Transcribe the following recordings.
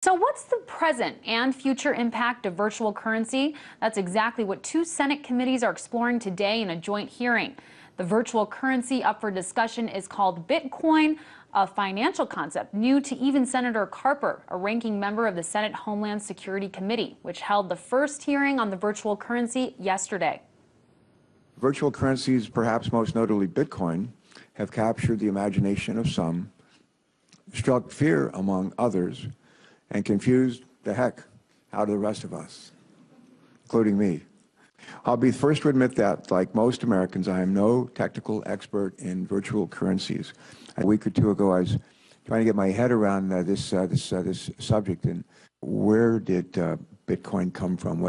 So what's the present and future impact of virtual currency? That's exactly what two Senate committees are exploring today in a joint hearing. The virtual currency up for discussion is called Bitcoin, a financial concept new to even Senator Carper, a ranking member of the Senate Homeland Security Committee, which held the first hearing on the virtual currency yesterday. Virtual currencies, perhaps most notably Bitcoin, have captured the imagination of some, struck fear among others, and confused the heck out of the rest of us, including me. I'll be the first to admit that, like most Americans, I am no technical expert in virtual currencies. A week or two ago, I was trying to get my head around this subject and where did Bitcoin come from?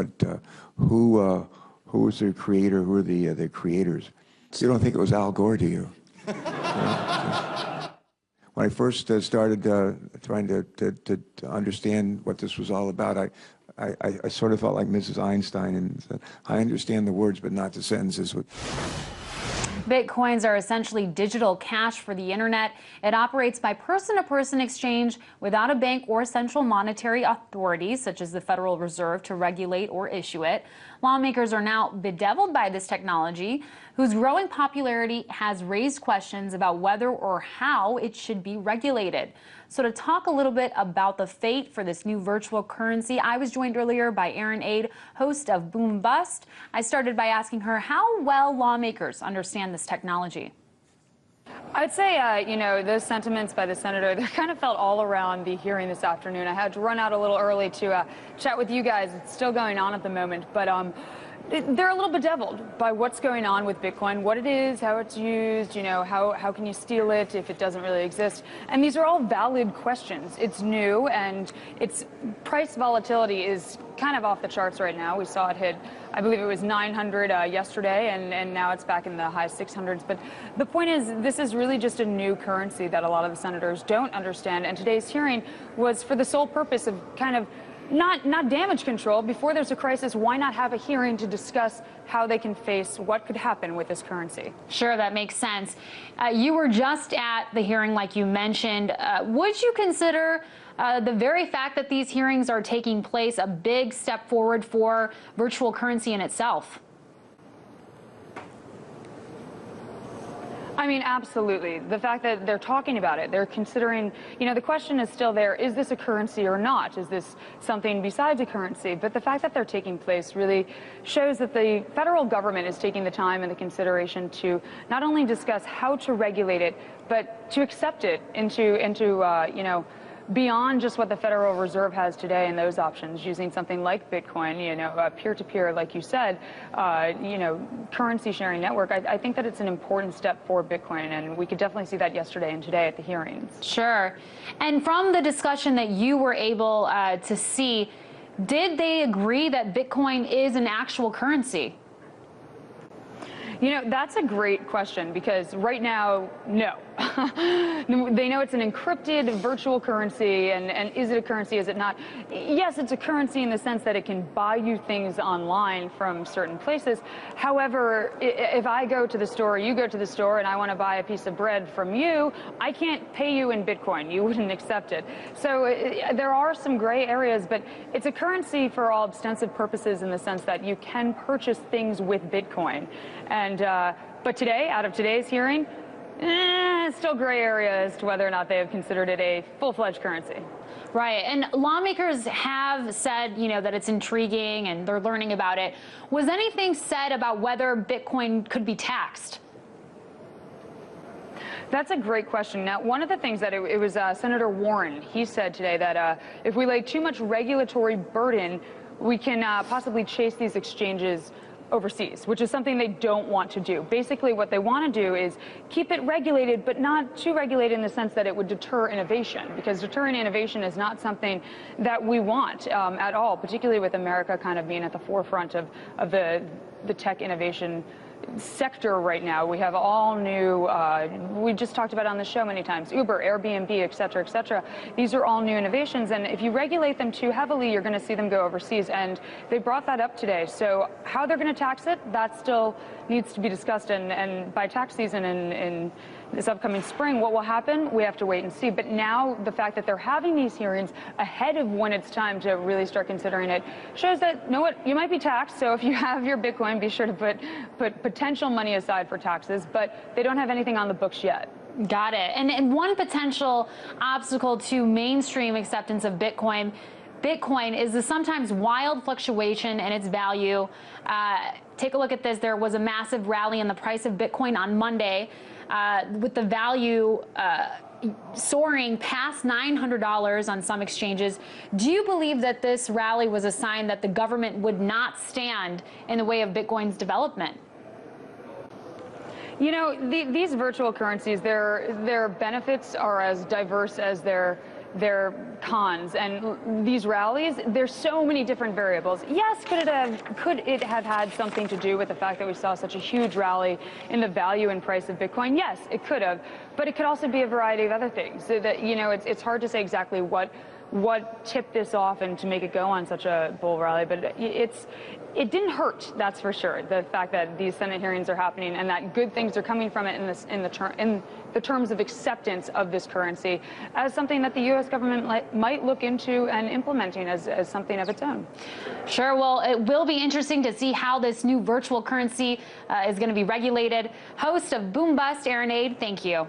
Who was the creator? Who are the creators? You don't think it was Al Gore, do you? When I first started trying to understand what this was all about, I sort of felt like Mrs. Einstein and said, I understand the words, but not the sentences. Bitcoins are essentially digital cash for the internet. It operates by person-to-person exchange without a bank or central monetary authority, such as the Federal Reserve, to regulate or issue it. Lawmakers are now bedeviled by this technology, whose growing popularity has raised questions about whether or how it should be regulated. So to talk a little bit about the fate for this new virtual currency, I was joined earlier by Erin Ade, host of Boom Bust. I started by asking her how well lawmakers understand this technology. I'd say, those sentiments by the senator, they kind of felt all around the hearing this afternoon. I had to run out a little early to chat with you guys. It's still going on at the moment, but they're a little bedeviled by what's going on with Bitcoin, what it is, how it's used, how can you steal it if it doesn't really exist? And these are all valid questions. It's new, and its price volatility is kind of off the charts right now. We saw it hit, I believe it was 900 yesterday, and now it's back in the high 600s. But the point is, this is really just a new currency that a lot of the senators don't understand. And today's hearing was for the sole purpose of kind of not damage control. Before there's a crisis, why not have a hearing to discuss how they can face what could happen with this currency? Sure, that makes sense. You were just at the hearing, like you mentioned. Would you consider the very fact that these hearings are taking place a big step forward for virtual currency in itself? I mean, absolutely. The fact that they're talking about it, they're considering, the question is still there, is this a currency or not? Is this something besides a currency? But the fact that they're taking place really shows that the federal government is taking the time and the consideration to not only discuss how to regulate it, but to accept it into beyond just what the Federal Reserve has today and those options, using something like Bitcoin, peer-to-peer, like you said, currency sharing network. I think that it's an important step for Bitcoin, and we could definitely see that yesterday and today at the hearings. Sure. And from the discussion that you were able to see, did they agree that Bitcoin is an actual currency? That's a great question, because right now, no. They know it's an encrypted virtual currency, and is it a currency, is it not? Yes, it's a currency in the sense that it can buy you things online from certain places. However, if I go to the store, you go to the store, and I want to buy a piece of bread from you, I can't pay you in Bitcoin. You wouldn't accept it. So there are some gray areas, but it's a currency for all extensive purposes in the sense that you can purchase things with Bitcoin. And but today, out of today's hearing, it's still gray area as to whether or not they have considered it a full-fledged currency. Right, and lawmakers have said, that it's intriguing and they're learning about it. Was anything said about whether Bitcoin could be taxed? That's a great question. Now, one of the things that it was Senator Warren, he said today that if we lay too much regulatory burden, we can possibly chase these exchanges overseas, which is something they don't want to do. Basically, what they want to do is keep it regulated, but not too regulated in the sense that it would deter innovation, because deterring innovation is not something that we want at all, particularly with America kind of being at the forefront of the tech innovation sector right now. We have all new, we just talked about on the show many times, Uber, Airbnb, et cetera, et cetera. These are all new innovations, and if you regulate them too heavily, you're going to see them go overseas, and they brought that up today. So how they're going to tax it, that still needs to be discussed, and by tax season in this upcoming spring. What will happen? We have to wait and see. But now the fact that they're having these hearings ahead of when it's time to really start considering it shows that, you know what, you might be taxed. So if you have your Bitcoin, be sure to put potential money aside for taxes. But they don't have anything on the books yet. Got it. And one potential obstacle to mainstream acceptance of Bitcoin is the sometimes wild fluctuation in its value. Take a look at this. There was a massive rally in the price of Bitcoin on Monday, with the value soaring past $900 on some exchanges. Do you believe that this rally was a sign that the government would not stand in the way of Bitcoin's development? You know, these virtual currencies, their benefits are as diverse as their cons, and these rallies, there's so many different variables. Yes, could it have had something to do with the fact that we saw such a huge rally in the value and price of Bitcoin? Yes, it could have, but it could also be a variety of other things. So that, you know, it's hard to say exactly what tipped this off and to make it go on such a bull rally, but it didn't hurt, that's for sure. The fact that these Senate hearings are happening and that good things are coming from it in the terms of acceptance of this currency as something that the U.S. government might look into and implementing as something of its own. Sure. Well, it will be interesting to see how this new virtual currency is going to be regulated. Host of Boom Bust, Aaron Ade, thank you.